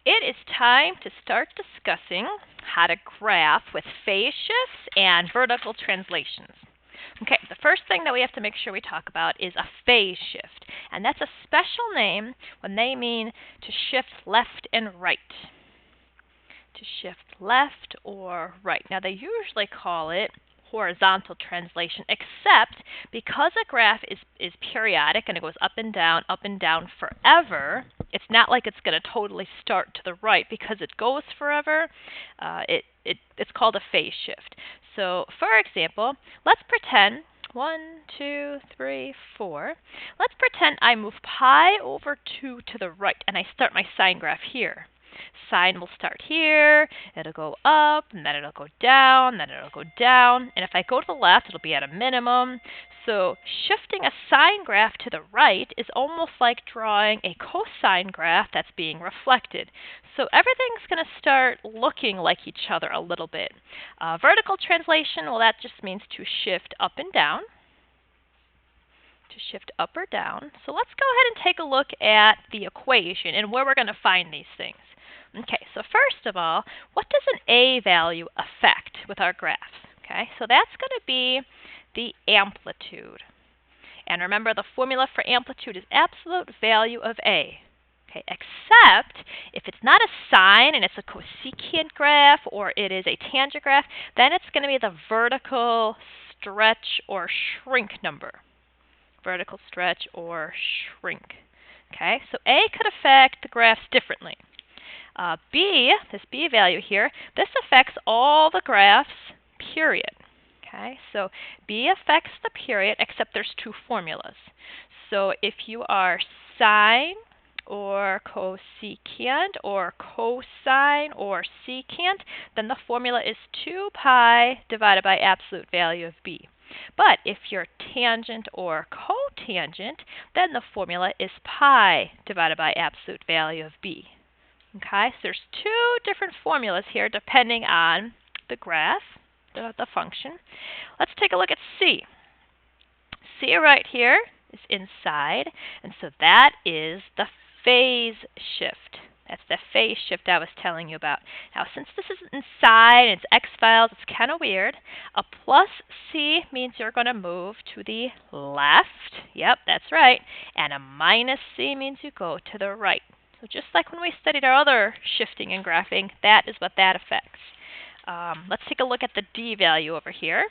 it is time to start discussing how to graph with phase shifts and vertical translations. Okay, the first thing that we have to make sure we talk about is a phase shift, and that's a special name when they mean to shift left and right. To shift left or right. Now, they usually call it horizontal translation, except because a graph is periodic and it goes up and down forever, it's not like it's going to totally start to the right because it goes forever. It's called a phase shift. So, for example, let's pretend 1, 2, 3, 4. Let's pretend I move pi over 2 to the right and I start my sine graph here. Sine will start here, it'll go up, and then it'll go down, then it'll go down. And if I go to the left, it'll be at a minimum. So shifting a sine graph to the right is almost like drawing a cosine graph that's being reflected. So everything's going to start looking like each other a little bit. Vertical translation, well, that just means to shift up and down. To shift up or down. So let's go ahead and take a look at the equation and where we're going to find these things. Okay, so first of all, what does an A value affect with our graphs? Okay, so that's going to be the amplitude. And remember, the formula for amplitude is absolute value of A. Okay, except if it's not a sine and it's a cosecant graph or it is a tangent graph, then it's going to be the vertical stretch or shrink number. Vertical stretch or shrink. Okay, so A could affect the graphs differently. B, this B value here, this affects all the graphs, period. Okay, so B affects the period, except there's two formulas. So if you are sine or cosecant or cosine or secant, then the formula is 2 pi divided by absolute value of B. But if you're tangent or cotangent, then the formula is pi divided by absolute value of B. Okay, so there's two different formulas here depending on the graph, the function. Let's take a look at C. C right here is inside, and so that is the phase shift. That's the phase shift I was telling you about. Now, since this is inside and it's X files, it's kind of weird. A plus C means you're going to move to the left. Yep, that's right. And a minus C means you go to the right. So just like when we studied our other shifting and graphing, that is what that affects. Let's take a look at the D value over here.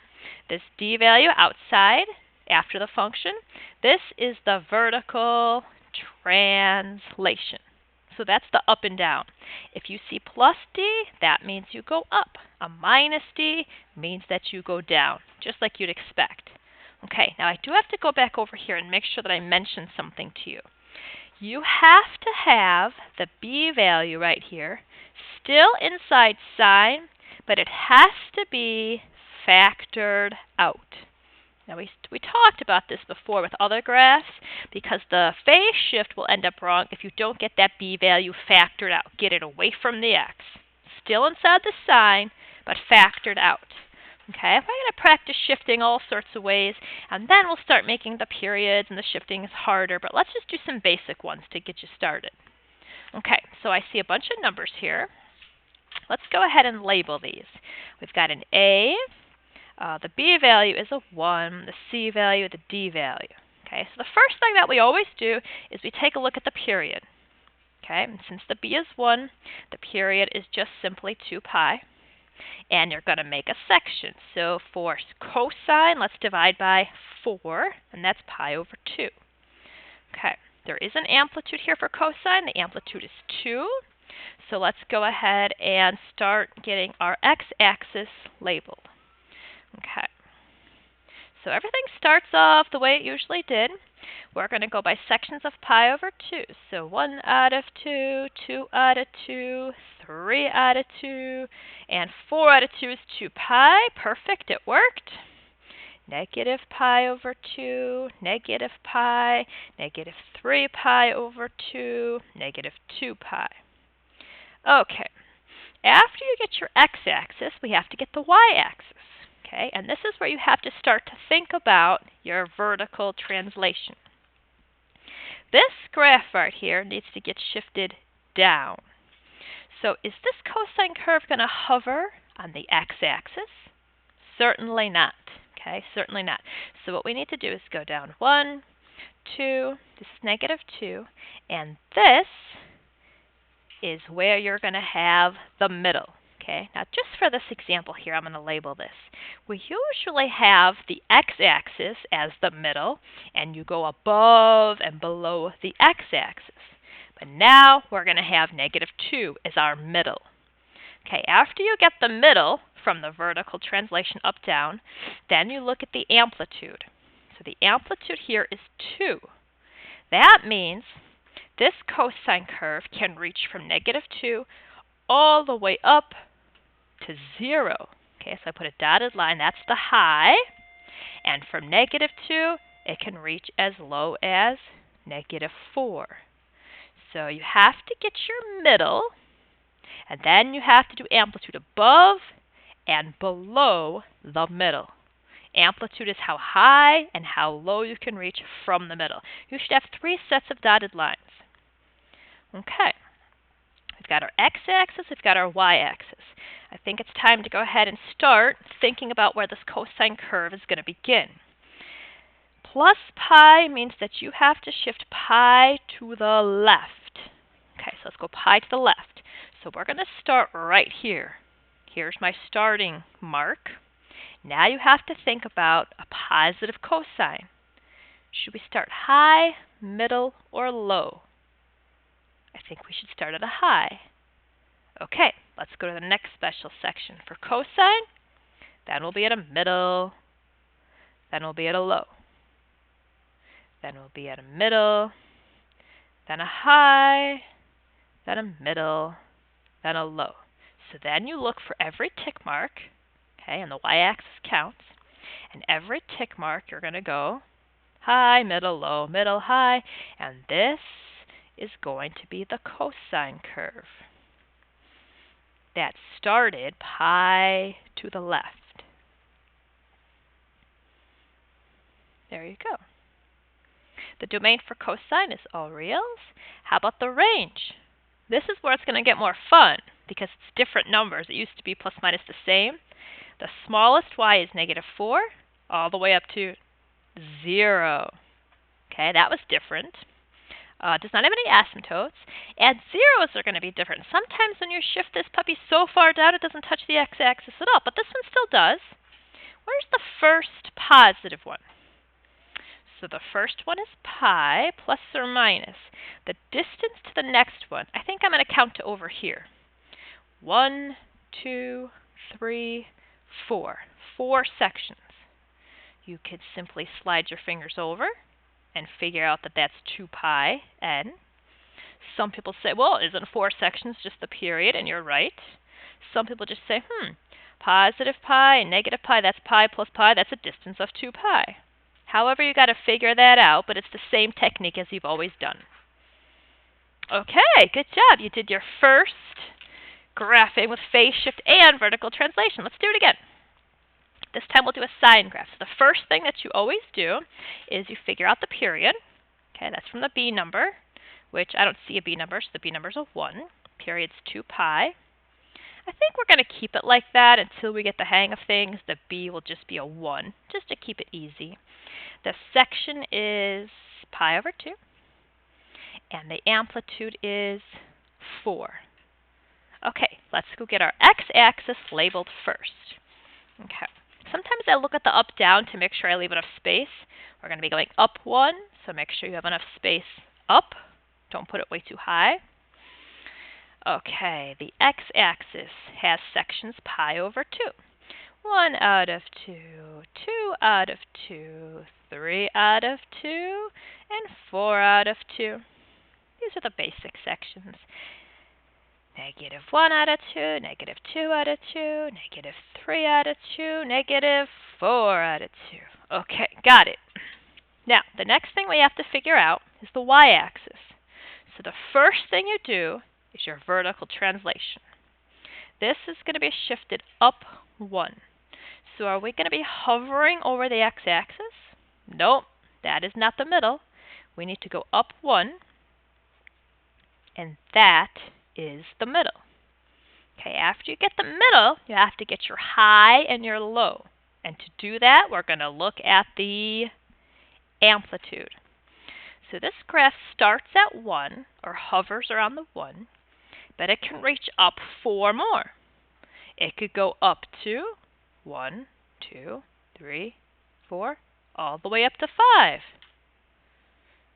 This D value outside after the function, this is the vertical translation. So that's the up and down. If you see plus D, that means you go up. A minus D means that you go down, just like you'd expect. Okay, now I do have to go back over here and make sure that I mention something to you. You have to have the B value right here still inside sine, but it has to be factored out. Now, we talked about this before with other graphs because the phase shift will end up wrong if you don't get that B value factored out. Get it away from the X. Still inside the sine, but factored out. Okay, we're going to practice shifting all sorts of ways, and then we'll start making the periods and the shifting is harder, but let's just do some basic ones to get you started. Okay, so I see a bunch of numbers here. Let's go ahead and label these. We've got an A, the B value is a 1, the C value, the D value. Okay, so the first thing that we always do is we take a look at the period. Okay, and since the B is 1, the period is just simply 2 pi. And you're going to make a section. So for cosine, let's divide by 4, and that's pi over 2. Okay, there is an amplitude here for cosine. The amplitude is 2. So let's go ahead and start getting our x-axis labeled. Okay, so everything starts off the way it usually did. We're going to go by sections of pi over 2. So 1 out of 2, 2 out of 2, 3 out of 2, and 4 out of 2 is 2 pi. Perfect, it worked. Negative pi over 2, negative pi, negative 3 pi over 2, negative 2 pi. Okay, after you get your x-axis, we have to get the y-axis. Okay, and this is where you have to start to think about your vertical translation. This graph right here needs to get shifted down. So is this cosine curve going to hover on the x-axis? Certainly not. Okay, certainly not. So what we need to do is go down 1, 2, this is -2, and this is where you're going to have the middle. Okay, now just for this example here, I'm going to label this. We usually have the x-axis as the middle, and you go above and below the x-axis. But now we're going to have -2 as our middle. Okay, after you get the middle from the vertical translation up, down, then you look at the amplitude. So the amplitude here is 2. That means this cosine curve can reach from -2 all the way up to 0. Okay, so I put a dotted line, that's the high. And from -2, it can reach as low as -4. So you have to get your middle, and then you have to do amplitude above and below the middle. Amplitude is how high and how low you can reach from the middle. You should have 3 sets of dotted lines. Okay, we've got our x-axis, we've got our y-axis. I think it's time to go ahead and start thinking about where this cosine curve is going to begin. Plus pi means that you have to shift pi to the left. Okay, so let's go pi to the left. So we're going to start right here. Here's my starting mark. Now you have to think about a positive cosine. Should we start high, middle, or low? I think we should start at a high. Okay, let's go to the next special section. For cosine, then we'll be at a middle, then we'll be at a low, then we'll be at a middle, then a high, then a middle, then a low. So then you look for every tick mark, okay, and the y-axis counts, and every tick mark you're going to go high, middle, low, middle, high, and this is going to be the cosine curve that started pi to the left. There you go. The domain for cosine is all reals. How about the range? This is where it's going to get more fun because it's different numbers. It used to be plus minus the same. The smallest y is -4 all the way up to 0. Okay, that was different. Does not have any asymptotes, and zeros are going to be different. Sometimes when you shift this puppy so far down, it doesn't touch the x-axis at all, but this one still does. Where's the first positive one? So the first one is pi plus or minus. The distance to the next one, I think I'm going to count to over here. 1, 2, 3, 4. 4 sections. You could simply slide your fingers over and figure out that that's 2 pi n. Some people say, well, isn't 4 sections just the period? And you're right. Some people just say, positive pi and negative pi, that's pi plus pi, that's a distance of 2 pi. However, you got to figure that out, but it's the same technique as you've always done. Okay, good job. You did your first graphing with phase shift and vertical translation. Let's do it again. This time we'll do a sine graph. So the first thing that you always do is you figure out the period. Okay, that's from the b number, which I don't see a b number, so the b number is a 1. Period's 2 pi. I think we're going to keep it like that until we get the hang of things. The b will just be a 1, just to keep it easy. The section is pi over 2, and the amplitude is 4. Okay, let's go get our x-axis labeled first. Okay. Sometimes I look at the up-down to make sure I leave enough space. We're going to be going up 1, so make sure you have enough space up. Don't put it way too high. Okay, the x-axis has sections pi over 2. 1 out of 2, 2 out of 2, 3 out of 2, and 4 out of 2. These are the basic sections. -1 out of 2, -2 out of 2, -3 out of 2, -4 out of 2. Okay, got it. Now, the next thing we have to figure out is the y-axis. So the first thing you do is your vertical translation. This is going to be shifted up 1. So are we going to be hovering over the x-axis? Nope, that is not the middle. We need to go up 1, and that is the middle. Okay, after you get the middle, you have to get your high and your low. And to do that, we're going to look at the amplitude. So this graph starts at 1, or hovers around the 1, but it can reach up 4 more. It could go up to 1, 2, 3, 4, all the way up to 5.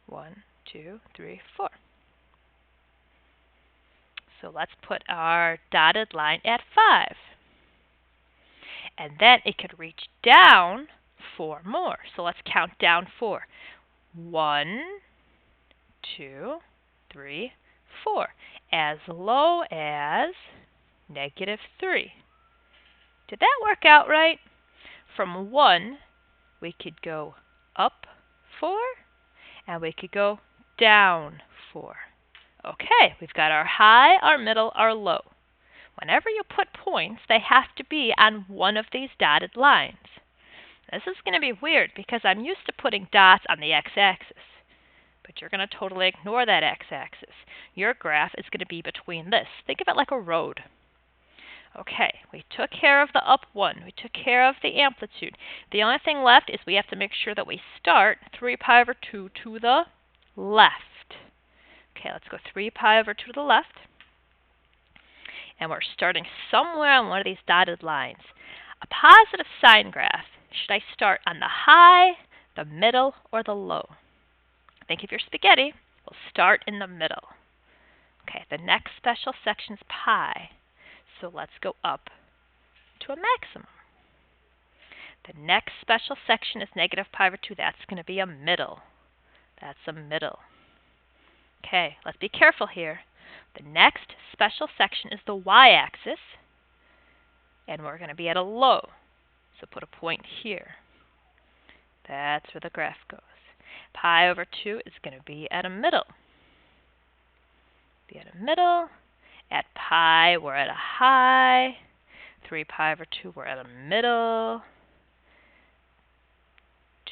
1, 2, 3, 4. So let's put our dotted line at 5. And then it could reach down 4 more. So let's count down 4. 1, 2, 3, 4. As low as -3. Did that work out right? From 1, we could go up 4, and we could go down 4. Okay, we've got our high, our middle, our low. Whenever you put points, they have to be on one of these dotted lines. This is going to be weird because I'm used to putting dots on the x-axis. But you're going to totally ignore that x-axis. Your graph is going to be between this. Think of it like a road. Okay, we took care of the up 1. We took care of the amplitude. The only thing left is we have to make sure that we start 3 pi over 2 to the left. Okay, let's go 3 pi over 2 to the left. And we're starting somewhere on one of these dotted lines. A positive sine graph, should I start on the high, the middle, or the low? Think of your spaghetti. We'll start in the middle. Okay, the next special section is pi. So let's go up to a maximum. The next special section is -pi over 2. That's going to be a middle. That's a middle. Okay, let's be careful here. The next special section is the y-axis, and we're going to be at a low. So put a point here. That's where the graph goes. Pi over 2 is going to be at a middle. Be at a middle. At pi, we're at a high. 3 pi over 2, we're at a middle.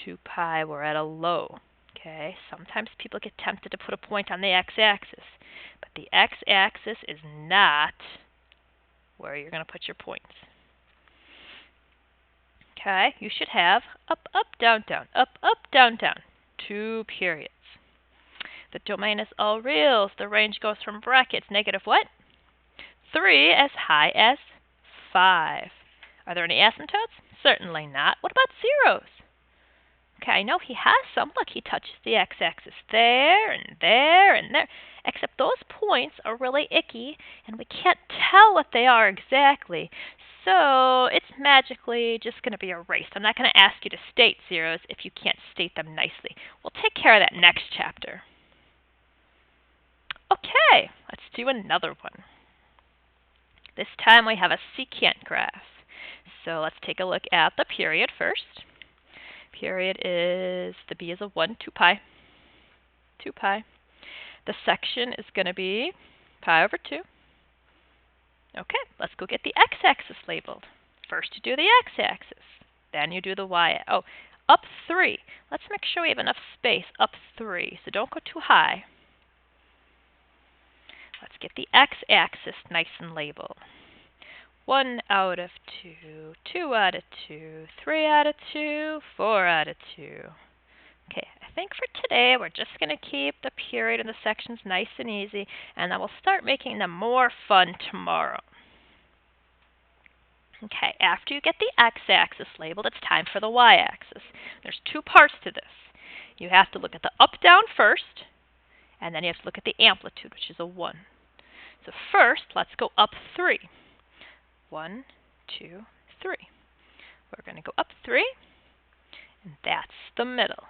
2 pi, we're at a low. Okay, sometimes people get tempted to put a point on the x-axis, but the x-axis is not where you're going to put your points. Okay, you should have up, up, down, down, up, up, down, down. 2 periods. The domain is all reals. The range goes from brackets negative what? 3 as high as 5. Are there any asymptotes? Certainly not. What about zeros? Okay, I know he has some. Look, he touches the x-axis there and there and there. Except those points are really icky, and we can't tell what they are exactly. So it's magically just going to be erased. I'm not going to ask you to state zeros if you can't state them nicely. We'll take care of that next chapter. Okay, let's do another one. This time we have a secant graph. So let's take a look at the period first. Period is, the b is a 1, 2 pi. 2 pi. The section is going to be pi over 2. Okay, let's go get the x-axis labeled. First you do the x-axis, then you do the y. Oh, up 3. Let's make sure we have enough space. Up 3, so don't go too high. Let's get the x-axis nice and labeled. 1 out of 2, 2 out of 2, 3 out of 2, 4 out of 2. Okay, I think for today we're just going to keep the period and the sections nice and easy, and then we'll start making them more fun tomorrow. Okay, after you get the x-axis labeled, it's time for the y-axis. There's 2 parts to this. You have to look at the up-down first, and then you have to look at the amplitude, which is a 1. So first, let's go up 3. 1, 2, 3. We're going to go up 3, and that's the middle.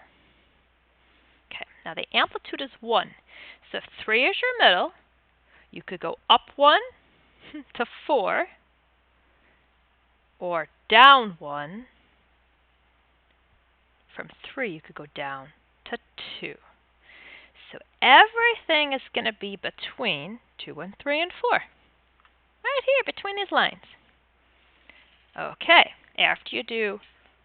Okay, now the amplitude is 1. So if 3 is your middle, you could go up 1 to 4, or down 1. From 3, you could go down to 2. So everything is going to be between 2 and 3 and 4. Right here between these lines. Okay, after you do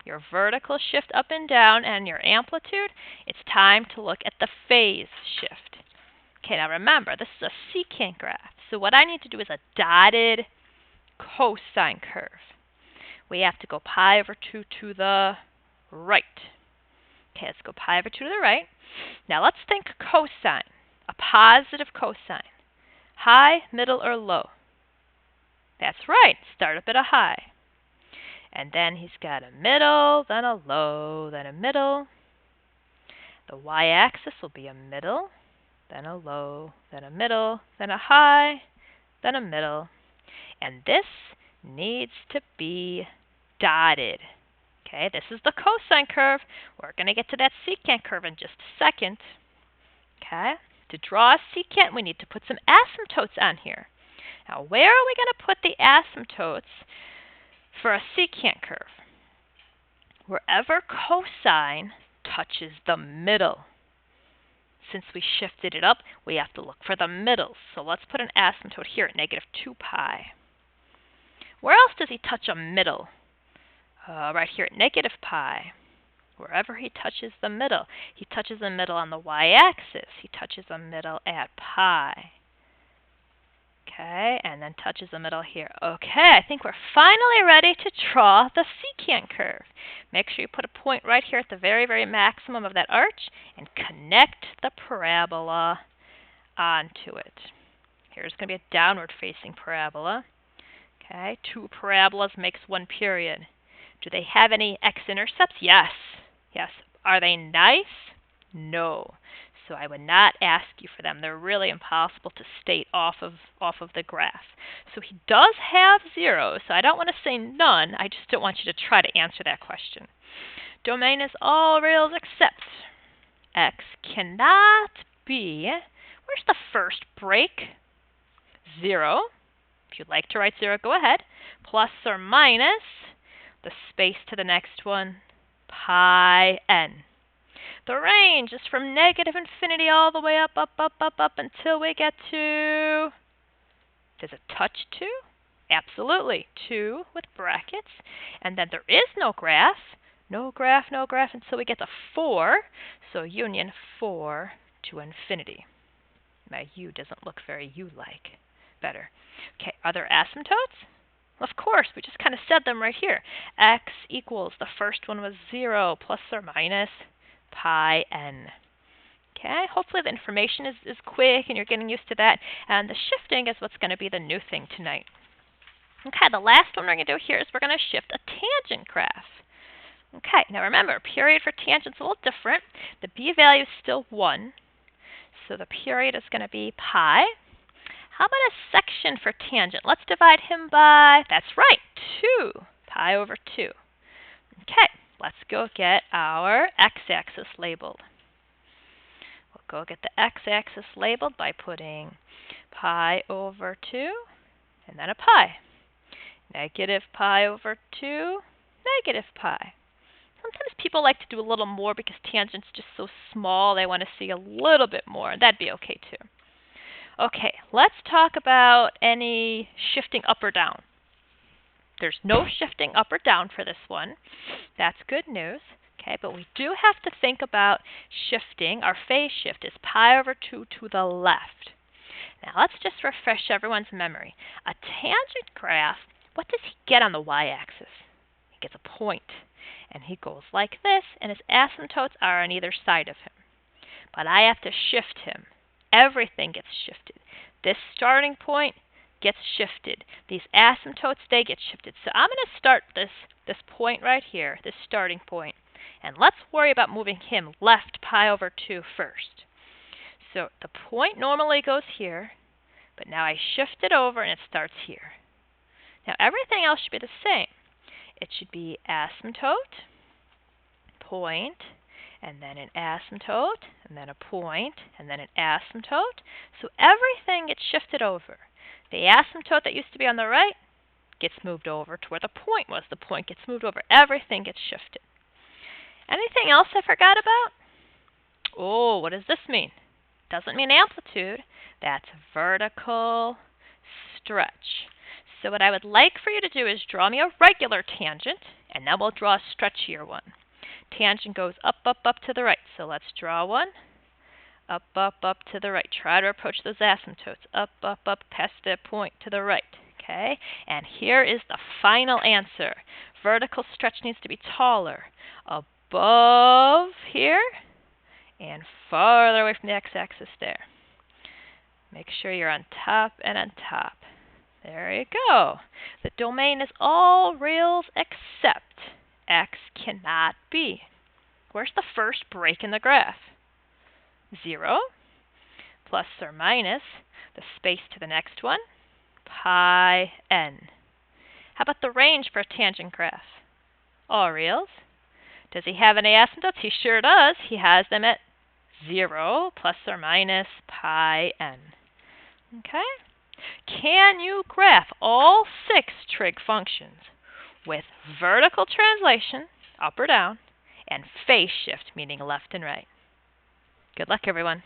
your vertical shift up and down and your amplitude, it's time to look at the phase shift. Okay, now remember, this is a secant graph. So what I need to do is a dotted cosine curve. We have to go pi over 2 to the right. Okay, let's go pi over 2 to the right. Now let's think cosine, a positive cosine. High, middle, or low? That's right, start up at a high. And then he's got a middle, then a low, then a middle. The y-axis will be a middle, then a low, then a middle, then a high, then a middle. And this needs to be dotted. Okay, this is the cosine curve. We're going to get to that secant curve in just a second. Okay, to draw a secant, we need to put some asymptotes on here. Now, where are we going to put the asymptotes for a secant curve? Wherever cosine touches the middle. Since we shifted it up, we have to look for the middle. So let's put an asymptote here at negative 2 pi. Where else does he touch a middle? Right here at negative pi. Wherever he touches the middle. He touches the middle on the y-axis. He touches the middle at pi. Okay, and then touches the middle here. Okay, I think we're finally ready to draw the secant curve. Make sure you put a point right here at the very, very maximum of that arch and connect the parabola onto it. Here's going to be a downward facing parabola. Okay, 2 parabolas makes 1 period. Do they have any x-intercepts? Yes. Yes. Are they nice? No. So I would not ask you for them. They're really impossible to state off of the graph. So he does have 0, so I don't want to say none. I just don't want you to try to answer that question. Domain is all reals except x cannot be, where's the first break? 0. If you'd like to write 0, go ahead. Plus or minus the space to the next one, pi n. The range is from negative infinity all the way up, up, up, up, up until we get to, does it touch 2? Absolutely, 2 with brackets. And then there is no graph, no graph, no graph until we get to 4. So union 4 to infinity. My U doesn't look very U-like. Better. Okay, are there asymptotes? Well, of course, we just kind of said them right here. X equals, the first one was 0 plus or minus pi n. Okay, hopefully the information is quick and you're getting used to that. And the shifting is what's going to be the new thing tonight. Okay, the last one we're going to do here is we're going to shift a tangent graph. Okay, now remember, period for tangent's a little different. The b value is still 1. So the period is going to be pi. How about a section for tangent? Let's divide him by, that's right, 2. Pi over 2. Okay. Let's go get our x-axis labeled. We'll go get the x-axis labeled by putting pi over 2 and then a pi. Negative pi over 2, negative pi. Sometimes people like to do a little more because tangent's just so small they want to see a little bit more, and that'd be okay too. Okay, let's talk about any shifting up or down. There's no shifting up or down for this one. That's good news. Okay, but we do have to think about shifting. Our phase shift is pi over 2 to the left. Now let's just refresh everyone's memory. A tangent graph, what does he get on the y-axis? He gets a point. And he goes like this, and his asymptotes are on either side of him. But I have to shift him. Everything gets shifted. This starting point gets shifted. These asymptotes, they get shifted. So I'm going to start this point right here, this starting point. And let's worry about moving him left pi over 2 first. So the point normally goes here, but now I shift it over and it starts here. Now everything else should be the same. It should be asymptote, point, and then an asymptote, and then a point, and then an asymptote. So everything gets shifted over. The asymptote that used to be on the right gets moved over to where the point was. The point gets moved over. Everything gets shifted. Anything else I forgot about? Oh, what does this mean? Doesn't mean amplitude. That's vertical stretch. So what I would like for you to do is draw me a regular tangent, and then we'll draw a stretchier one. Tangent goes up, up, up to the right. So let's draw one. Up, up, up to the right. Try to approach those asymptotes. Up, up, up, past that point to the right. Okay, and here is the final answer. Vertical stretch needs to be taller above here and farther away from the x-axis there. Make sure you're on top and on top. There you go. The domain is all reals except x cannot be. Where's the first break in the graph? 0 plus or minus the space to the next one, pi n. How about the range for a tangent graph? All reals. Does he have any asymptotes? He sure does. He has them at 0 plus or minus pi n. Okay? Can you graph all 6 trig functions with vertical translation, up or down, and phase shift, meaning left and right? Good luck, everyone.